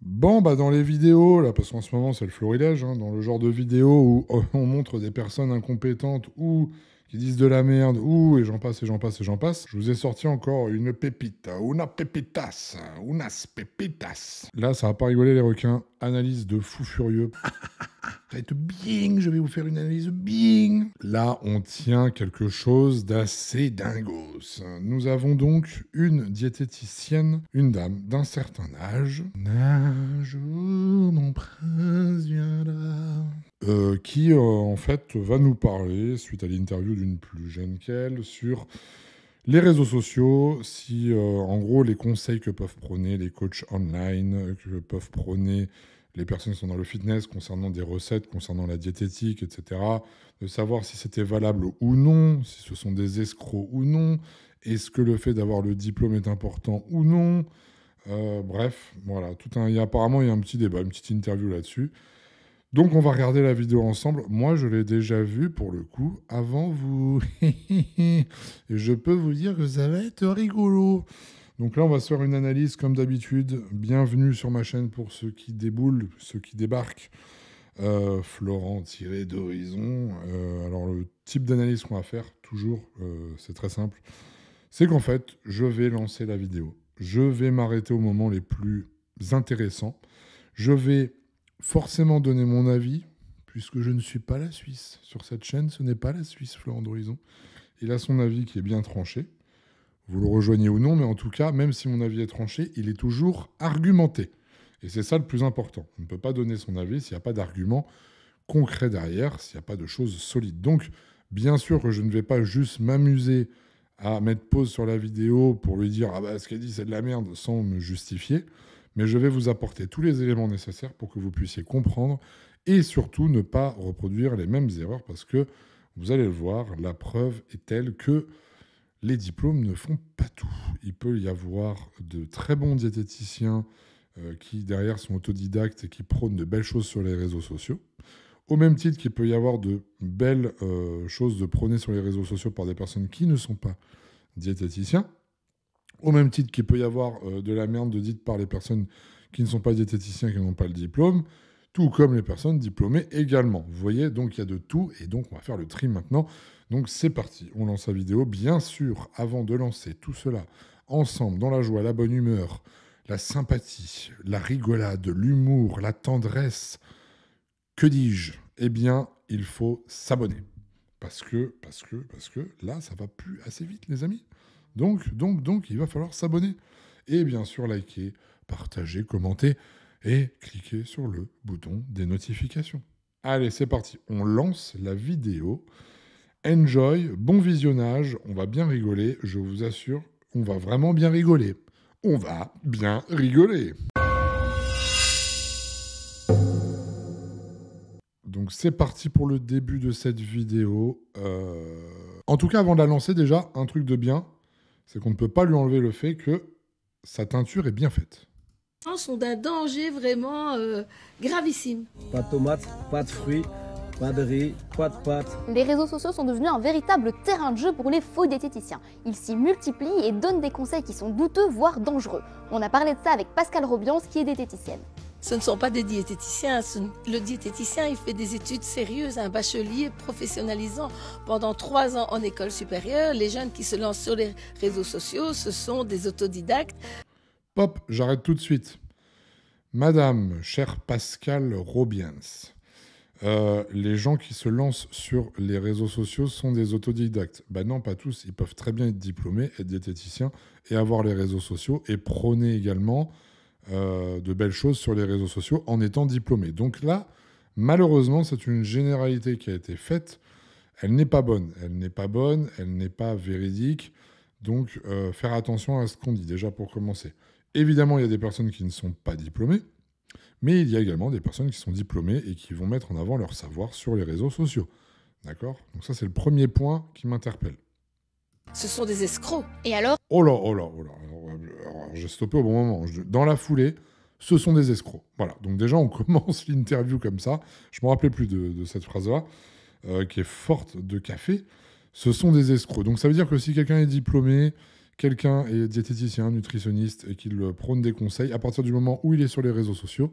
Bon, bah dans les vidéos, là, parce qu'en ce moment c'est le florilège, hein, dans le genre de vidéos où on montre des personnes incompétentes ou qui disent de la merde, ou et j'en passe, et j'en passe, et j'en passe, je vous ai sorti encore une pépite, una pepitas, unas pepitas. Là, ça va pas rigoler les requins, analyse de fou furieux. Ça va être bing, je vais vous faire une analyse bing. Là, on tient quelque chose d'assez dingos. Nous avons donc une diététicienne, une dame d'un certain âge. Un jour, mon prince viendra. Qui, en fait, va nous parler, suite à l'interview d'une plus jeune qu'elle, sur les réseaux sociaux, si, en gros, les conseils que peuvent prôner les coachs online, que peuvent prôner les personnes qui sont dans le fitness concernant des recettes, concernant la diététique, etc., de savoir si c'était valable ou non, si ce sont des escrocs ou non, est-ce que le fait d'avoir le diplôme est important ou non. Bref, voilà, apparemment il y a un petit débat, une petite interview là-dessus. Donc on va regarder la vidéo ensemble. Moi je l'ai déjà vue pour le coup avant vous. Et je peux vous dire que ça va être rigolo. Donc là, on va se faire une analyse comme d'habitude. Bienvenue sur ma chaîne pour ceux qui déboulent, ceux qui débarquent. Florent tiré d'Horizon. Alors le type d'analyse qu'on va faire, toujours, c'est très simple. C'est qu'en fait, je vais lancer la vidéo. Je vais m'arrêter aux moments les plus intéressants. Je vais forcément donner mon avis, puisque je ne suis pas la Suisse. Sur cette chaîne, ce n'est pas la Suisse, Florent d'Horizon. Il a son avis qui est bien tranché. Vous le rejoignez ou non, mais en tout cas, même si mon avis est tranché, il est toujours argumenté. Et c'est ça le plus important. On ne peut pas donner son avis s'il n'y a pas d'argument concret derrière, s'il n'y a pas de choses solides. Donc, bien sûr que je ne vais pas juste m'amuser à mettre pause sur la vidéo pour lui dire « Ah bah, ce qu'elle dit, c'est de la merde » sans me justifier, mais je vais vous apporter tous les éléments nécessaires pour que vous puissiez comprendre et surtout ne pas reproduire les mêmes erreurs parce que, vous allez le voir, la preuve est telle que les diplômes ne font pas tout. Il peut y avoir de très bons diététiciens qui, derrière, sont autodidactes et qui prônent de belles choses sur les réseaux sociaux. Au même titre qu'il peut y avoir de belles choses de prôner sur les réseaux sociaux par des personnes qui ne sont pas diététiciens. Au même titre qu'il peut y avoir de la merde dite par les personnes qui ne sont pas diététiciens, qui n'ont pas le diplôme, tout comme les personnes diplômées également. Vous voyez, donc il y a de tout, et donc on va faire le tri maintenant. Donc c'est parti, on lance la vidéo. Bien sûr, avant de lancer tout cela ensemble, dans la joie, la bonne humeur, la sympathie, la rigolade, l'humour, la tendresse, que dis-je? Eh bien, il faut s'abonner. Parce que là, ça va plus assez vite, les amis. Donc, il va falloir s'abonner. Et bien sûr, liker, partager, commenter et cliquer sur le bouton des notifications. Allez, c'est parti. On lance la vidéo. Enjoy, bon visionnage. On va bien rigoler, je vous assure. On va vraiment bien rigoler. On va bien rigoler. Donc c'est parti pour le début de cette vidéo. En tout cas, avant de la lancer, déjà, un truc de bien, c'est qu'on ne peut pas lui enlever le fait que sa teinture est bien faite. Sont d'un danger vraiment gravissime. Pas de tomates, pas de fruits, pas de riz, pas de pâtes. Les réseaux sociaux sont devenus un véritable terrain de jeu pour les faux diététiciens. Ils s'y multiplient et donnent des conseils qui sont douteux, voire dangereux. On a parlé de ça avec Pascale Robiance, qui est diététicienne. Ce ne sont pas des diététiciens. Le diététicien, il fait des études sérieuses, un bachelier professionnalisant pendant 3 ans en école supérieure. Les jeunes qui se lancent sur les réseaux sociaux, ce sont des autodidactes. Pop, j'arrête tout de suite. Madame, chère Pascale Robiance, les gens qui se lancent sur les réseaux sociaux sont des autodidactes. Ben non, pas tous. Ils peuvent très bien être diplômés, être diététiciens et avoir les réseaux sociaux et prôner également de belles choses sur les réseaux sociaux en étant diplômés. Donc là, malheureusement, c'est une généralité qui a été faite. Elle n'est pas bonne. Elle n'est pas bonne, elle n'est pas véridique. Donc, faire attention à ce qu'on dit, déjà pour commencer. Évidemment, il y a des personnes qui ne sont pas diplômées, mais il y a également des personnes qui sont diplômées et qui vont mettre en avant leur savoir sur les réseaux sociaux. D'accord? Donc ça, c'est le premier point qui m'interpelle. Ce sont des escrocs. Et alors? Oh là. Alors, j'ai stoppé au bon moment. Dans la foulée, ce sont des escrocs. Voilà. Donc déjà, on commence l'interview comme ça. Je ne me rappelais plus de cette phrase-là, qui est forte de café. Ce sont des escrocs. Donc ça veut dire que si quelqu'un est diplômé, quelqu'un est diététicien, nutritionniste et qu'il prône des conseils, à partir du moment où il est sur les réseaux sociaux,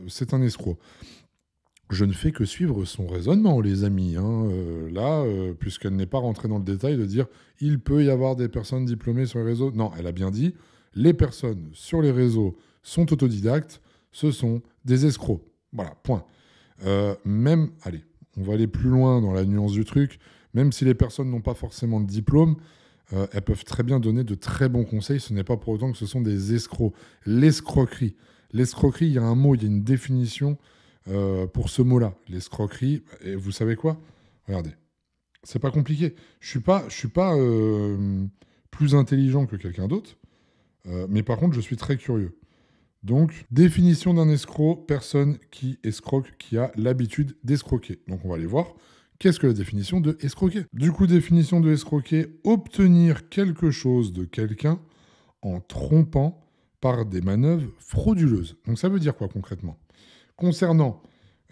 c'est un escroc. Je ne fais que suivre son raisonnement, les amis. Puisqu'elle n'est pas rentrée dans le détail de dire il peut y avoir des personnes diplômées sur les réseaux. Non, elle a bien dit les personnes sur les réseaux sont autodidactes, ce sont des escrocs. Voilà, point. Allez, on va aller plus loin dans la nuance du truc. Même si les personnes n'ont pas forcément de diplôme, elles peuvent très bien donner de très bons conseils. Ce n'est pas pour autant que ce sont des escrocs. L'escroquerie. L'escroquerie, il y a un mot, il y a une définition pour ce mot-là. L'escroquerie, et vous savez quoi ? Regardez, c'est pas compliqué. Je suis pas plus intelligent que quelqu'un d'autre, mais par contre, je suis très curieux. Donc, définition d'un escroc, personne qui escroque, qui a l'habitude d'escroquer. Donc, on va aller voir. Qu'est-ce que la définition de escroquer ? Du coup, définition de escroquer, obtenir quelque chose de quelqu'un en trompant par des manœuvres frauduleuses. Donc ça veut dire quoi concrètement ? Concernant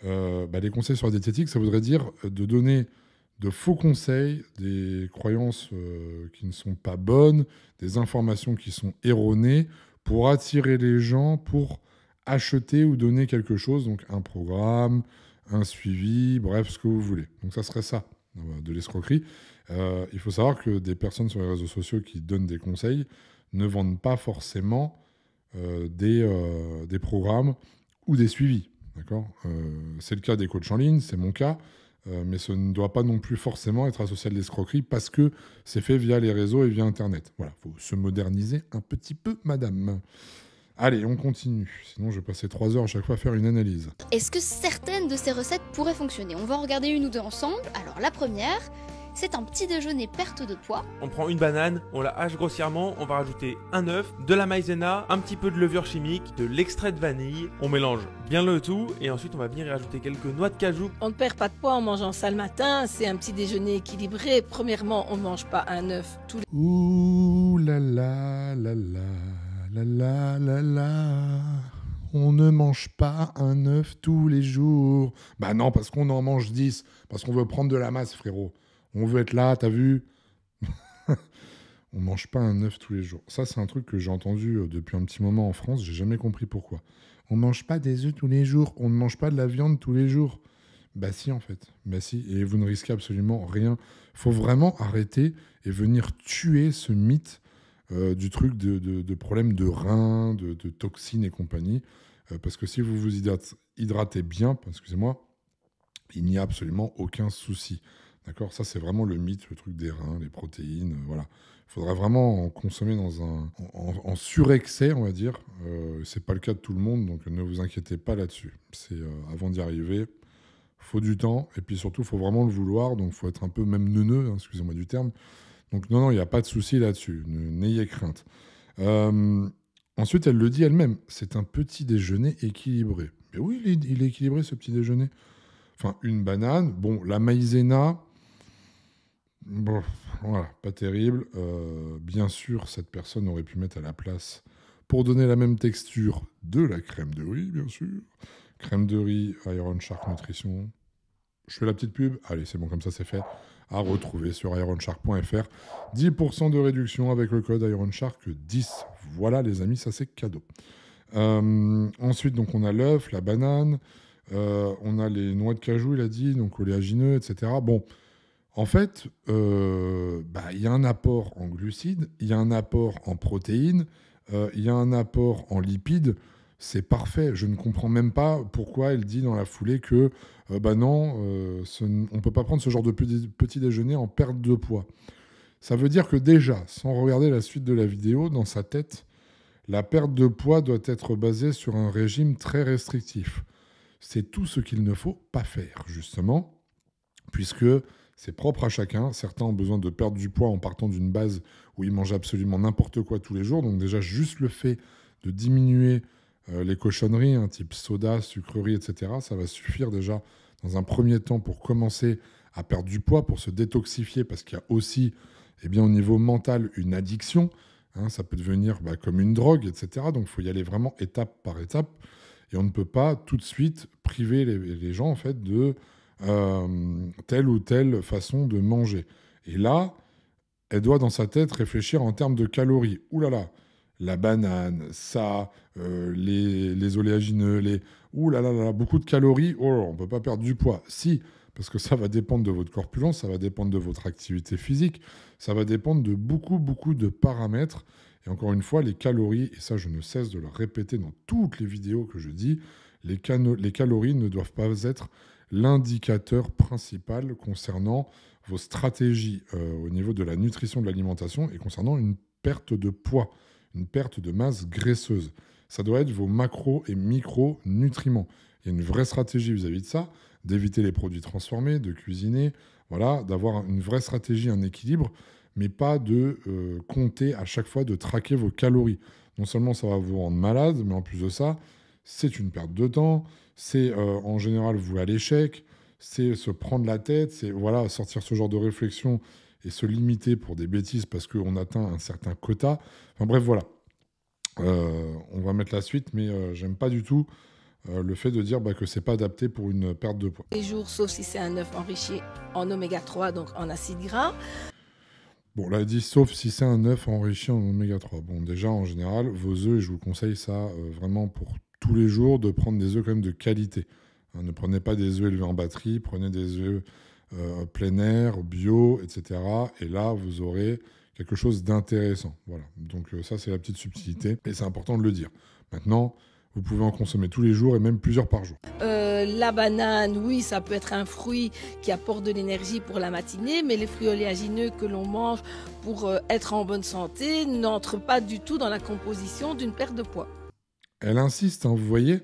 les conseils sur la diététique, ça voudrait dire de donner de faux conseils, des croyances qui ne sont pas bonnes, des informations qui sont erronées, pour attirer les gens, pour acheter ou donner quelque chose, donc un programme, un suivi, bref, ce que vous voulez. Donc ça serait ça, de l'escroquerie. Il faut savoir que des personnes sur les réseaux sociaux qui donnent des conseils ne vendent pas forcément des programmes ou des suivis. D'accord ? C'est le cas des coachs en ligne, c'est mon cas, mais ce ne doit pas non plus forcément être associé à de l'escroquerie parce que c'est fait via les réseaux et via Internet. Voilà, il faut se moderniser un petit peu, madame. Allez, on continue. Sinon, je vais passer 3 heures à chaque fois à faire une analyse. Est-ce que certaines de ces recettes pourraient fonctionner ? On va en regarder une ou deux ensemble. Alors la première, c'est un petit déjeuner perte de poids. On prend une banane, on la hache grossièrement, on va rajouter un œuf, de la maïzena, un petit peu de levure chimique, de l'extrait de vanille. On mélange bien le tout et ensuite on va venir y rajouter quelques noix de cajou. On ne perd pas de poids en mangeant ça le matin, c'est un petit déjeuner équilibré. Premièrement, on ne mange pas un œuf tous les... Ouh là là là là là là là là. On ne mange pas un œuf tous les jours. Bah non, parce qu'on en mange 10. Parce qu'on veut prendre de la masse, frérot. On veut être là, t'as vu ? On mange pas un œuf tous les jours. Ça, c'est un truc que j'ai entendu depuis un petit moment en France. J'ai jamais compris pourquoi. On mange pas des œufs tous les jours. On ne mange pas de la viande tous les jours. Bah si, en fait. Bah si. Et vous ne risquez absolument rien. Faut vraiment arrêter et venir tuer ce mythe du truc de problèmes de reins, de toxines et compagnie. Parce que si vous vous hydratez bien, excusez-moi, il n'y a absolument aucun souci. D'accord ? Ça, c'est vraiment le mythe, le truc des reins, les protéines, voilà. Il faudrait vraiment en consommer en surexcès, on va dire. C'est pas le cas de tout le monde, donc ne vous inquiétez pas là-dessus. C'est avant d'y arriver, faut du temps, et puis surtout, il faut vraiment le vouloir, donc il faut être un peu même neuneux, hein, excusez-moi du terme. Donc non, il n'y a pas de souci là-dessus, n'ayez crainte. Ensuite, elle le dit elle-même, c'est un petit déjeuner équilibré. Mais oui, il est équilibré, ce petit déjeuner. Enfin, une banane, bon, la maïzena... Bon, voilà, pas terrible. Bien sûr, cette personne aurait pu mettre à la place, pour donner la même texture, de la crème de riz, bien sûr. Crème de riz, Iron Shark Nutrition. Je fais la petite pub. Allez, c'est bon, comme ça, c'est fait. À retrouver sur ironshark.fr. 10% de réduction avec le code IronShark10. Voilà, les amis, ça, c'est cadeau. Ensuite, donc, on a l'œuf, la banane. On a les noix de cajou, il a dit, donc oléagineux, etc. Bon... En fait, il y a un apport en glucides, il y a un apport en protéines, il y a un apport en lipides. C'est parfait. Je ne comprends même pas pourquoi elle dit dans la foulée que non, on ne peut pas prendre ce genre de petit déjeuner en perte de poids. Ça veut dire que déjà, sans regarder la suite de la vidéo, dans sa tête, la perte de poids doit être basée sur un régime très restrictif. C'est tout ce qu'il ne faut pas faire, justement, puisque... c'est propre à chacun. Certains ont besoin de perdre du poids en partant d'une base où ils mangent absolument n'importe quoi tous les jours. Donc déjà, juste le fait de diminuer les cochonneries, type soda, sucreries, etc., ça va suffire déjà dans un premier temps pour commencer à perdre du poids, pour se détoxifier, parce qu'il y a aussi, au niveau mental, une addiction. Ça peut devenir comme une drogue, etc. Donc il faut y aller vraiment étape par étape. Et on ne peut pas tout de suite priver les gens en fait, de... telle ou telle façon de manger. Et là, elle doit dans sa tête réfléchir en termes de calories. Ouh là là, la banane, ça, les oléagineux, ouh là là là, beaucoup de calories. Oh, on ne peut pas perdre du poids. Si, parce que ça va dépendre de votre corpulence, ça va dépendre de votre activité physique, ça va dépendre de beaucoup, beaucoup de paramètres. Et encore une fois, les calories, et ça je ne cesse de le répéter dans toutes les vidéos que je dis, les calories ne doivent pas être l'indicateur principal concernant vos stratégies au niveau de la nutrition de l'alimentation et concernant une perte de poids, une perte de masse graisseuse. Ça doit être vos macro et micronutriments. Il y a une vraie stratégie vis-à-vis de ça, d'éviter les produits transformés, de cuisiner, voilà, d'avoir une vraie stratégie, un équilibre, mais pas de compter à chaque fois, de traquer vos calories. Non seulement ça va vous rendre malade, mais en plus de ça, c'est une perte de temps, c'est en général vouer à l'échec, c'est se prendre la tête, c'est voilà, sortir ce genre de réflexion et se limiter pour des bêtises parce qu'on atteint un certain quota. Enfin bref, voilà. On va mettre la suite, mais j'aime pas du tout le fait de dire que c'est pas adapté pour une perte de poids. Les jours, sauf si c'est un œuf enrichi en oméga 3, donc en acides gras. Bon, là, elle dit sauf si c'est un œuf enrichi en oméga 3. Bon, déjà, en général, vos œufs, et je vous conseille ça vraiment pour tous les jours, de prendre des œufs quand même de qualité. Hein, ne prenez pas des œufs élevés en batterie, prenez des œufs plein air, bio, etc. Et là, vous aurez quelque chose d'intéressant. Voilà. Donc ça, c'est la petite subtilité. Et c'est important de le dire. Maintenant, vous pouvez en consommer tous les jours et même plusieurs par jour. La banane, oui, ça peut être un fruit qui apporte de l'énergie pour la matinée, mais les fruits oléagineux que l'on mange pour être en bonne santé n'entrent pas du tout dans la composition d'une perte de poids. Elle insiste, hein, vous voyez,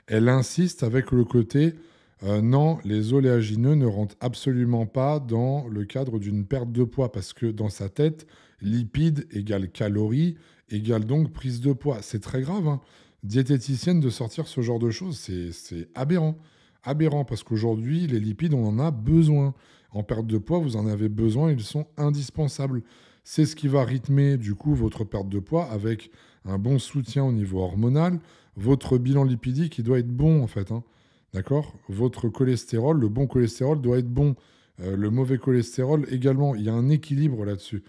elle insiste avec le côté non, les oléagineux ne rentrent absolument pas dans le cadre d'une perte de poids parce que dans sa tête, lipides égale calories égale donc prise de poids. C'est très grave, hein. Diététicienne de sortir ce genre de choses, c'est aberrant. Aberrant parce qu'aujourd'hui, les lipides, on en a besoin. En perte de poids, vous en avez besoin, ils sont indispensables. C'est ce qui va rythmer du coup votre perte de poids avec un bon soutien au niveau hormonal, votre bilan lipidique qui doit être bon en fait. Hein. D'accord ? Votre cholestérol, le bon cholestérol doit être bon. Le mauvais cholestérol également. Il y a un équilibre là-dessus.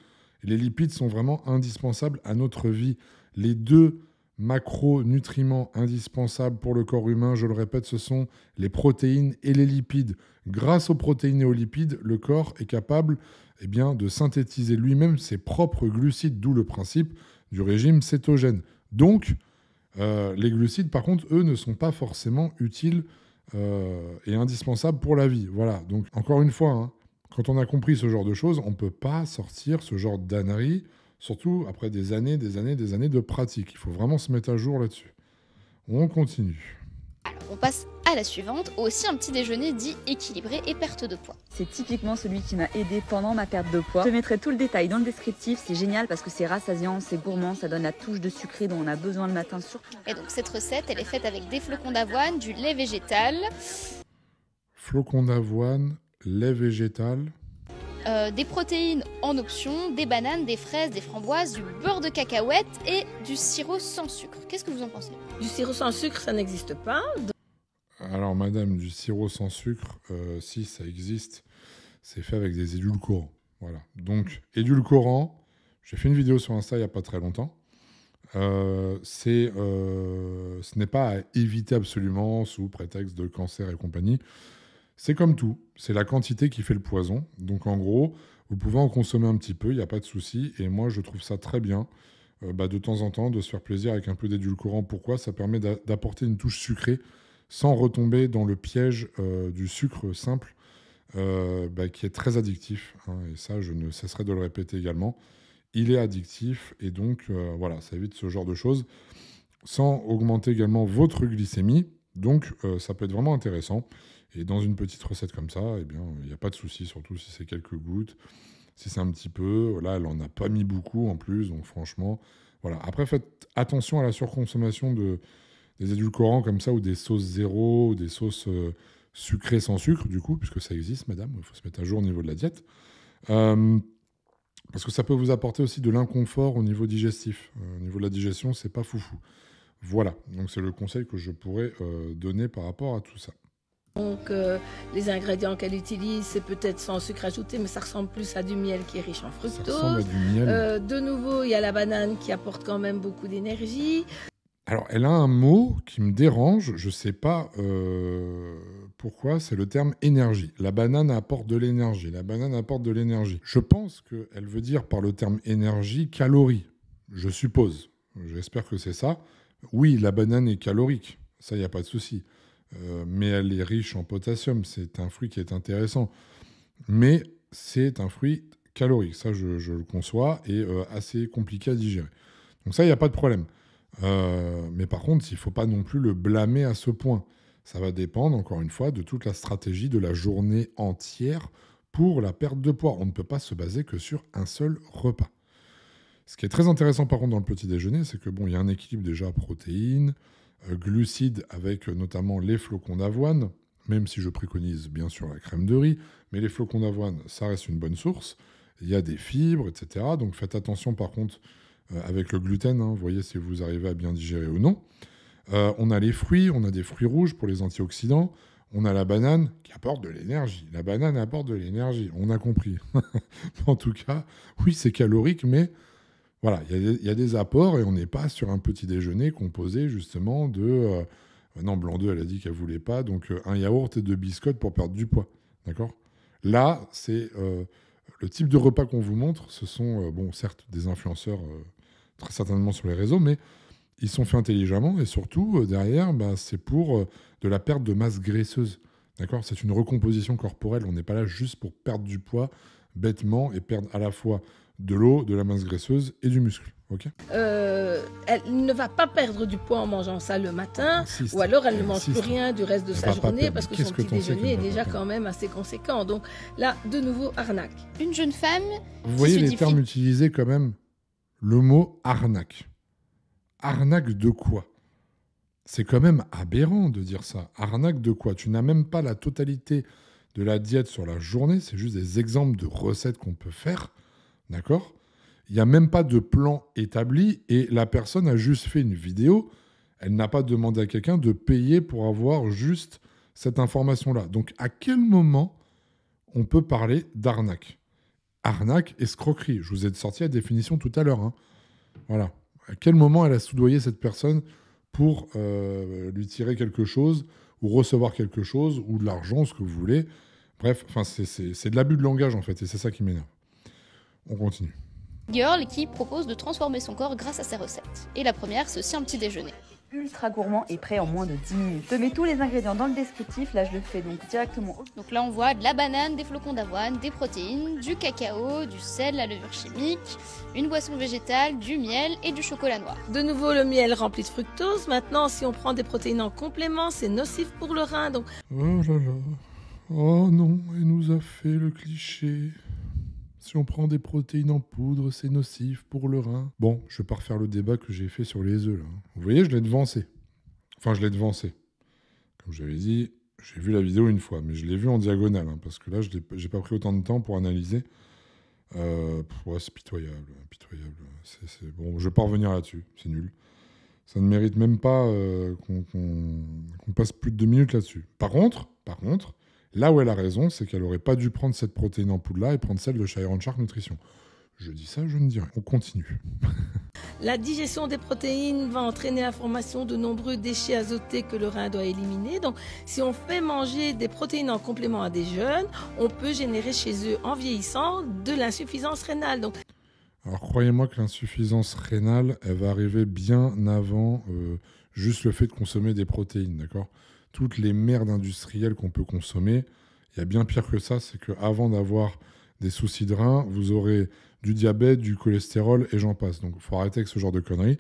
Et les lipides sont vraiment indispensables à notre vie. Les deux macronutriments indispensables pour le corps humain, je le répète, ce sont les protéines et les lipides. Grâce aux protéines et aux lipides, le corps est capable de synthétiser lui-même ses propres glucides, d'où le principe du régime cétogène. Donc, les glucides, par contre, eux, ne sont pas forcément utiles et indispensables pour la vie. Voilà, donc encore une fois, hein, quand on a compris ce genre de choses, on ne peut pas sortir ce genre d'ânerie, surtout après des années de pratique. Il faut vraiment se mettre à jour là-dessus. On continue. Alors, on passe à la suivante, aussi un petit déjeuner dit équilibré et perte de poids. C'est typiquement celui qui m'a aidé pendant ma perte de poids. Je mettrai tout le détail dans le descriptif, c'est génial parce que c'est rassasiant, c'est gourmand, ça donne la touche de sucré dont on a besoin le matin surtout. Et donc cette recette, elle est faite avec des flocons d'avoine, du lait végétal. Flocons d'avoine, lait végétal. Des protéines en option, des bananes, des fraises, des framboises, du beurre de cacahuète et du sirop sans sucre. Qu'est-ce que vous en pensez ? Du sirop sans sucre, ça n'existe pas. Alors, madame, du sirop sans sucre, si ça existe, c'est fait avec des édulcorants. Voilà. Donc, édulcorants, j'ai fait une vidéo sur Insta il n'y a pas très longtemps. Ce n'est pas à éviter absolument sous prétexte de cancer et compagnie. C'est comme tout, c'est la quantité qui fait le poison. Donc en gros, vous pouvez en consommer un petit peu, il n'y a pas de souci. Et moi, je trouve ça très bien, de temps en temps, de se faire plaisir avec un peu d'édulcorant. Pourquoi ? Ça permet d'apporter une touche sucrée sans retomber dans le piège du sucre simple, qui est très addictif. Hein, et ça, je ne cesserai de le répéter également. Il est addictif et donc, voilà, ça évite ce genre de choses. Sans augmenter également votre glycémie. Donc, ça peut être vraiment intéressant. Et dans une petite recette comme ça, il n'y a pas de souci, surtout si c'est quelques gouttes. Si c'est un petit peu, là, elle n'en a pas mis beaucoup en plus, donc franchement, voilà. Après, faites attention à la surconsommation des édulcorants comme ça, ou des sauces zéro, ou des sauces sucrées sans sucre, du coup, puisque ça existe, madame, il faut se mettre à jour au niveau de la diète. Parce que ça peut vous apporter aussi de l'inconfort au niveau digestif. Au niveau de la digestion, c'est pas foufou. Voilà, donc c'est le conseil que je pourrais donner par rapport à tout ça. Donc les ingrédients qu'elle utilise, c'est peut-être sans sucre ajouté, mais ça ressemble plus à du miel qui est riche en Ça fructose. ressemble à du miel. De nouveau, il y a la banane qui apporte quand même beaucoup d'énergie. Alors, elle a un mot qui me dérange, je ne sais pas pourquoi, c'est le terme énergie. La banane apporte de l'énergie, la banane apporte de l'énergie. Je pense qu'elle veut dire par le terme énergie, calories, je suppose. J'espère que c'est ça. Oui, la banane est calorique, ça, il n'y a pas de souci. Mais elle est riche en potassium, c'est un fruit qui est intéressant. Mais c'est un fruit calorique, ça, je le conçois, et assez compliqué à digérer. Donc ça, il n'y a pas de problème. Mais par contre, il ne faut pas non plus le blâmer à ce point. Ça va dépendre, encore une fois, de toute la stratégie de la journée entière pour la perte de poids. On ne peut pas se baser que sur un seul repas. Ce qui est très intéressant, par contre, dans le petit déjeuner, c'est que il y a un équilibre déjà protéines, glucides avec notamment les flocons d'avoine, même si je préconise bien sûr la crème de riz, mais les flocons d'avoine, ça reste une bonne source. Il y a des fibres, etc. Donc faites attention, par contre, avec le gluten, hein, voyez si vous arrivez à bien digérer ou non. On a les fruits, on a des fruits rouges pour les antioxydants, on a la banane qui apporte de l'énergie. La banane apporte de l'énergie, on a compris. En tout cas, oui, c'est calorique, mais voilà, il y a des apports et on n'est pas sur un petit déjeuner composé justement de... non, Blanc 2, elle a dit qu'elle ne voulait pas, donc un yaourt et 2 biscottes pour perdre du poids. D'accord ? Là, c'est le type de repas qu'on vous montre. Ce sont, certes, des influenceurs très certainement sur les réseaux, mais ils sont faits intelligemment et surtout, derrière, c'est pour de la perte de masse graisseuse. D'accord ? C'est une recomposition corporelle. On n'est pas là juste pour perdre du poids bêtement et perdre à la fois de l'eau, de la masse graisseuse et du muscle. Okay, elle ne va pas perdre du poids en mangeant ça le matin, insiste, ou alors elle ne mange insiste. plus rien du reste de Elle sa va pas journée perdre. parce que Qu'est-ce son que petit t'en sais déjeuner est qu'elle va déjà pas quand même assez conséquent. Donc là, de nouveau, arnaque. Une jeune femme Vous qui voyez se les dit termes utilisés quand même. Le mot arnaque. Arnaque de quoi ? C'est quand même aberrant de dire ça. Arnaque de quoi ? Tu n'as même pas la totalité de la diète sur la journée. C'est juste des exemples de recettes qu'on peut faire. D'accord ? Il n'y a même pas de plan établi et la personne a juste fait une vidéo. Elle n'a pas demandé à quelqu'un de payer pour avoir juste cette information-là. Donc, à quel moment on peut parler d'arnaque ? Arnaque, escroquerie. Je vous ai sorti la définition tout à l'heure. Hein. Voilà. À quel moment elle a soudoyé cette personne pour lui tirer quelque chose ou recevoir quelque chose ou de l'argent, ce que vous voulez. Bref, c'est de l'abus de langage en fait et c'est ça qui m'énerve. On continue. Girl qui propose de transformer son corps grâce à ses recettes. Et la première, c'est aussi un petit déjeuner. Ultra gourmand et prêt en moins de 10 minutes. Je te mets tous les ingrédients dans le descriptif, là je le fais donc directement. Donc là on voit de la banane, des flocons d'avoine, des protéines, du cacao, du sel, la levure chimique, une boisson végétale, du miel et du chocolat noir. De nouveau, le miel rempli de fructose. Maintenant, si on prend des protéines en complément, c'est nocif pour le rein. Donc, Oh là là. Oh non, elle nous a fait le cliché. Si on prend des protéines en poudre, c'est nocif pour le rein. Bon, je vais pas refaire le débat que j'ai fait sur les œufs. Là. Vous voyez, je l'ai devancé. Enfin, je l'ai devancé. Comme j'avais dit, j'ai vu la vidéo une fois, mais je l'ai vue en diagonale, hein, parce que là, j'ai pas pris autant de temps pour analyser. Ouais, c'est pitoyable. Bon, je vais pas revenir là-dessus, c'est nul. Ça ne mérite même pas qu'on passe plus de 2 minutes là-dessus. Par contre, là où elle a raison, c'est qu'elle aurait pas dû prendre cette protéine en poudre-là et prendre celle de Shire Shark Nutrition. Je dis ça, je ne dis rien. On continue. la digestion des protéines va entraîner la formation de nombreux déchets azotés que le rein doit éliminer. Donc, si on fait manger des protéines en complément à des jeunes, on peut générer chez eux, en vieillissant, de l'insuffisance rénale. Donc, alors, croyez-moi que l'insuffisance rénale, elle va arriver bien avant juste le fait de consommer des protéines, d'accord ? Toutes les merdes industrielles qu'on peut consommer, il y a bien pire que ça, c'est qu'avant d'avoir des soucis de rein, vous aurez du diabète, du cholestérol et j'en passe. Donc, il faut arrêter avec ce genre de conneries.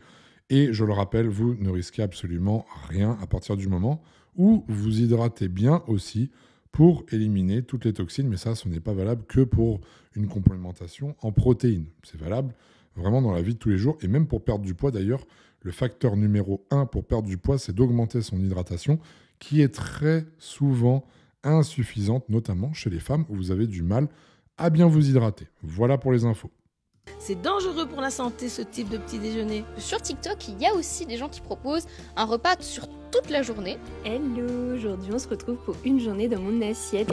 Et je le rappelle, vous ne risquez absolument rien à partir du moment où vous hydratez bien aussi pour éliminer toutes les toxines. Mais ça, ce n'est pas valable que pour une complémentation en protéines. C'est valable vraiment dans la vie de tous les jours. Et même pour perdre du poids, d'ailleurs, le facteur numéro 1 pour perdre du poids, c'est d'augmenter son hydratation, qui est très souvent insuffisante, notamment chez les femmes où vous avez du mal à bien vous hydrater. Voilà pour les infos. C'est dangereux pour la santé, ce type de petit déjeuner. Sur TikTok, il y a aussi des gens qui proposent un repas sur toute la journée. Hello, aujourd'hui on se retrouve pour une journée dans mon assiette.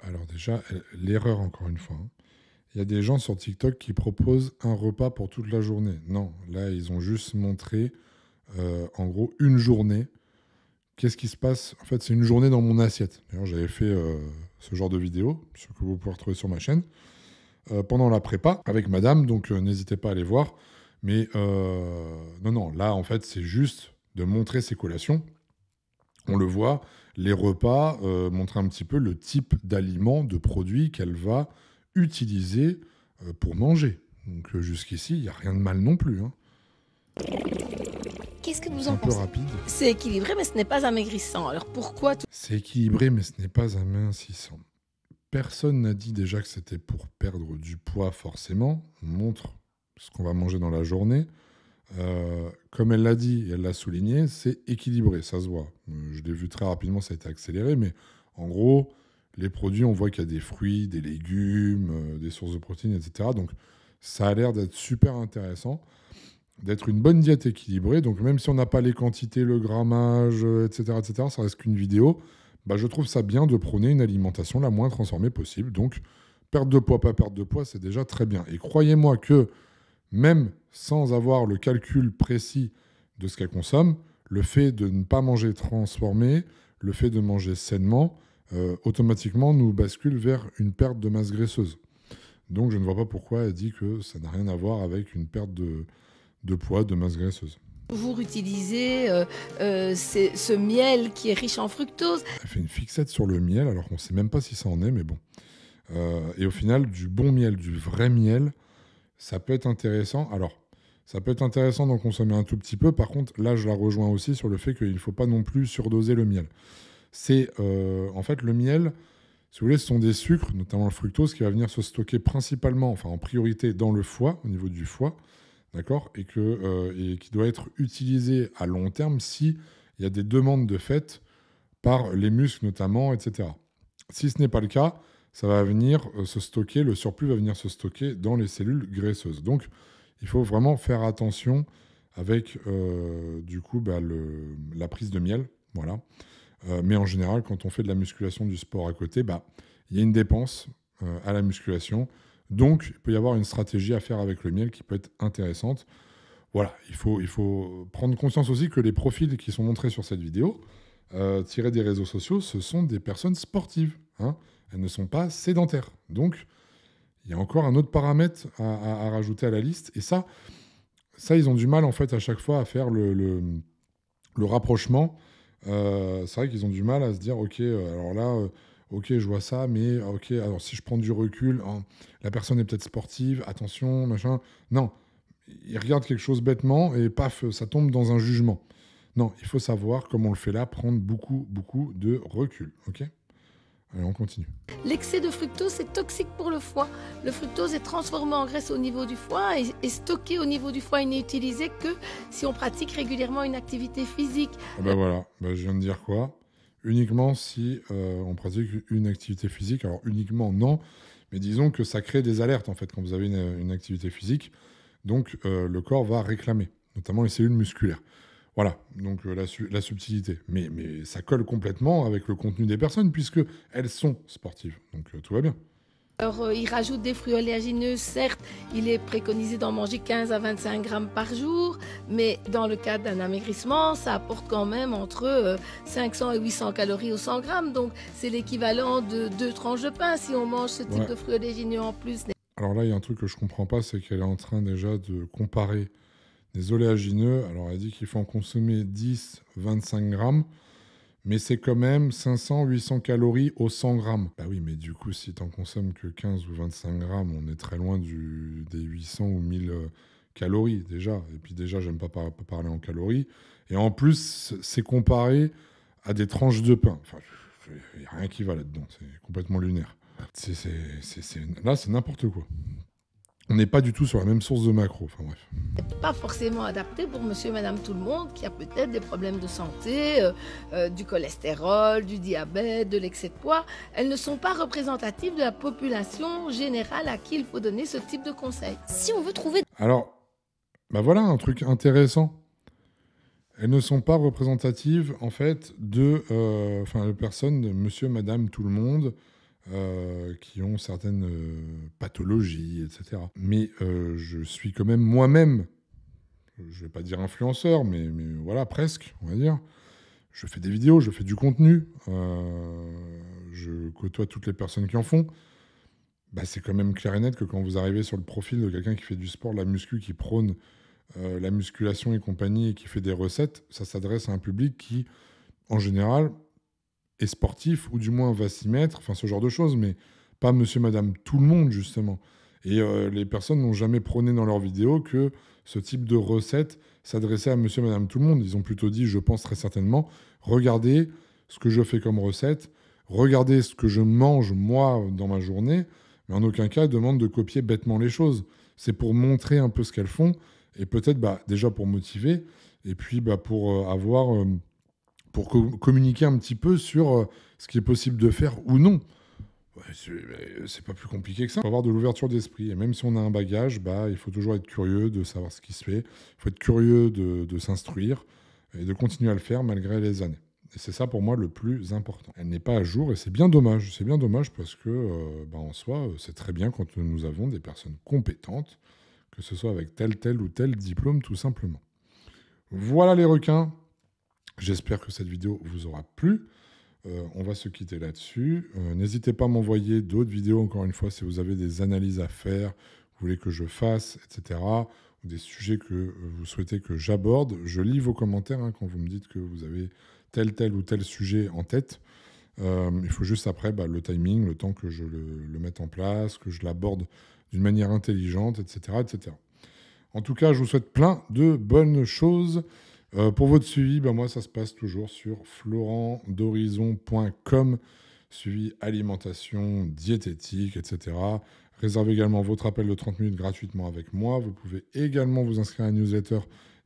Alors déjà, l'erreur encore une fois. Il y a des gens sur TikTok qui proposent un repas pour toute la journée. Non, là ils ont juste montré en gros une journée. Qu'est-ce qui se passe? En fait, c'est une journée dans mon assiette. D'ailleurs, j'avais fait ce genre de vidéo, ce que vous pouvez retrouver sur ma chaîne, pendant la prépa avec madame, donc n'hésitez pas à aller voir. Mais non, là, en fait, c'est juste de montrer ses collations. On le voit, les repas, montrer un petit peu le type d'aliments, de produits qu'elle va utiliser pour manger. Donc jusqu'ici, il n'y a rien de mal non plus. Qu'est-ce que vous C'est en un peu pensez? rapide. C'est équilibré, mais ce n'est pas amaigrissant. Alors pourquoi C'est équilibré, mais ce n'est pas amincissant. Personne n'a dit déjà que c'était pour perdre du poids forcément. On montre ce qu'on va manger dans la journée. Comme elle l'a dit et elle l'a souligné, c'est équilibré, ça se voit. Je l'ai vu très rapidement, ça a été accéléré, mais en gros, les produits, on voit qu'il y a des fruits, des légumes, des sources de protéines, etc. Donc ça a l'air d'être super intéressant, d'être une bonne diète équilibrée. Donc même si on n'a pas les quantités, le grammage, etc., ça reste qu'une vidéo. Je trouve ça bien de prôner une alimentation la moins transformée possible. Donc perte de poids, pas perte de poids, c'est déjà très bien. Et croyez-moi que même sans avoir le calcul précis de ce qu'elle consomme, le fait de ne pas manger transformé, le fait de manger sainement, automatiquement nous bascule vers une perte de masse graisseuse. Donc je ne vois pas pourquoi elle dit que ça n'a rien à voir avec une perte de poids, de masse graisseuse. vous utilisez ce miel qui est riche en fructose? Elle fait une fixette sur le miel, alors qu'on ne sait même pas si ça en est, mais bon. Et au final, du bon miel, du vrai miel, ça peut être intéressant. Alors, ça peut être intéressant d'en consommer un tout petit peu. Par contre, là, je la rejoins aussi sur le fait qu'il ne faut pas non plus surdoser le miel. C'est, en fait, le miel, si vous voulez, ce sont des sucres, notamment le fructose, qui va venir se stocker principalement, enfin en priorité, dans le foie, au niveau du foie, d'accord, et qui doit être utilisé à long terme si il y a des demandes de fait par les muscles notamment, etc. Si ce n'est pas le cas, ça va venir se stocker, le surplus va venir se stocker dans les cellules graisseuses. Donc, il faut vraiment faire attention avec, du coup, la prise de miel, voilà. Mais en général, quand on fait de la musculation, du sport à côté, il y a une dépense à la musculation. Donc, il peut y avoir une stratégie à faire avec le miel qui peut être intéressante. Voilà, il faut prendre conscience aussi que les profils qui sont montrés sur cette vidéo, tirés des réseaux sociaux, ce sont des personnes sportives. Elles ne sont pas sédentaires. Donc, il y a encore un autre paramètre à rajouter à la liste. Et ça, ils ont du mal, en fait, à chaque fois à faire le rapprochement. C'est vrai qu'ils ont du mal à se dire, OK, alors là... OK, je vois ça, mais OK, alors si je prends du recul, la personne est peut-être sportive, attention, machin. Non, ils regardent quelque chose bêtement et paf, ça tombe dans un jugement. Non, il faut savoir, comme on le fait là, prendre beaucoup, beaucoup de recul. OK ? Allez, on continue. L'excès de fructose, c'est toxique pour le foie. Le fructose est transformé en graisse au niveau du foie et stocké au niveau du foie. Il n'est utilisé que si on pratique régulièrement une activité physique. Voilà, je viens de dire quoi ? Uniquement si on pratique une activité physique. Alors uniquement non, mais disons que ça crée des alertes en fait quand vous avez une activité physique. Donc le corps va réclamer, notamment les cellules musculaires. Voilà, donc la subtilité. Mais ça colle complètement avec le contenu des personnes puisqu'elles sont sportives. Donc tout va bien. Alors, il rajoute des fruits oléagineux, certes, il est préconisé d'en manger 15 à 25 grammes par jour, mais dans le cadre d'un amaigrissement, ça apporte quand même entre 500 et 800 calories au 100 grammes, donc c'est l'équivalent de 2 tranches de pain si on mange ce type de fruits oléagineux en plus. Alors là, il y a un truc que je comprends pas, c'est qu'elle est en train déjà de comparer des oléagineux. Alors elle dit qu'il faut en consommer 10-25 grammes, mais c'est quand même 500-800 calories au 100 grammes. Bah oui, mais du coup, si tu n'en consommes que 15 ou 25 grammes, on est très loin des 800 ou 1000 calories déjà. Et puis déjà, j'aime pas parler en calories. Et en plus, c'est comparé à des tranches de pain. Enfin, il n'y a rien qui va là-dedans. C'est complètement lunaire. Là, c'est n'importe quoi. on n'est pas du tout sur la même source de macros. Enfin bref. Pas forcément adapté pour monsieur et madame tout le monde qui a peut-être des problèmes de santé, du cholestérol, du diabète, de l'excès de poids. Elles ne sont pas représentatives de la population générale à qui il faut donner ce type de conseils. Si on veut trouver... Alors, bah voilà un truc intéressant. Elles ne sont pas représentatives, en fait, de personnes, de monsieur, madame, tout le monde, qui ont certaines pathologies, etc. Mais je suis quand même moi-même, je ne vais pas dire influenceur, mais voilà, presque, on va dire. Je fais des vidéos, je fais du contenu, je côtoie toutes les personnes qui en font. Bah, c'est quand même clair et net que quand vous arrivez sur le profil de quelqu'un qui fait du sport, de la muscu, qui prône la musculation et compagnie, et qui fait des recettes, ça s'adresse à un public qui, en général, est sportif, ou du moins va s'y mettre, enfin ce genre de choses, mais pas monsieur, madame, tout le monde, justement. Et les personnes n'ont jamais prôné dans leurs vidéos que ce type de recette s'adressait à monsieur, madame, tout le monde. Ils ont plutôt dit, je pense très certainement, regardez ce que je fais comme recette, regardez ce que je mange, moi, dans ma journée, mais en aucun cas demande de copier bêtement les choses. C'est pour montrer un peu ce qu'elles font, et peut-être déjà pour motiver, et puis pour avoir... pour communiquer un petit peu sur ce qui est possible de faire ou non. Ouais, c'est pas plus compliqué que ça. Il faut avoir de l'ouverture d'esprit. Et même si on a un bagage, il faut toujours être curieux de savoir ce qui se fait. Il faut être curieux de s'instruire et de continuer à le faire malgré les années. Et c'est ça pour moi le plus important. Elle n'est pas à jour et c'est bien dommage. C'est bien dommage parce que en soi, c'est très bien quand nous avons des personnes compétentes, que ce soit avec tel ou tel diplôme tout simplement. Voilà les requins. J'espère que cette vidéo vous aura plu. On va se quitter là-dessus. N'hésitez pas à m'envoyer d'autres vidéos, encore une fois, si vous avez des analyses à faire, vous voulez que je fasse, etc. Ou des sujets que vous souhaitez que j'aborde. Je lis vos commentaires quand vous me dites que vous avez tel ou tel sujet en tête. Il faut juste après le timing, le temps que je le mette en place, que je l'aborde d'une manière intelligente, etc., etc. En tout cas, je vous souhaite plein de bonnes choses. Pour votre suivi, moi, ça se passe toujours sur florentdhorizon.com, suivi alimentation, diététique, etc. Réservez également votre appel de 30 minutes gratuitement avec moi. Vous pouvez également vous inscrire à la newsletter.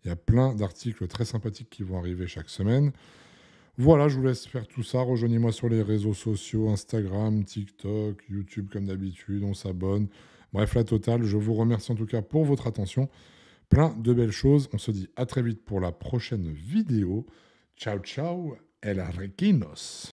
Il y a plein d'articles très sympathiques qui vont arriver chaque semaine. Voilà, je vous laisse faire tout ça. Rejoignez-moi sur les réseaux sociaux, Instagram, TikTok, YouTube comme d'habitude. On s'abonne. Bref, la totale. Je vous remercie en tout cas pour votre attention. Plein de belles choses. On se dit à très vite pour la prochaine vidéo. Ciao, ciao, el arrequinos.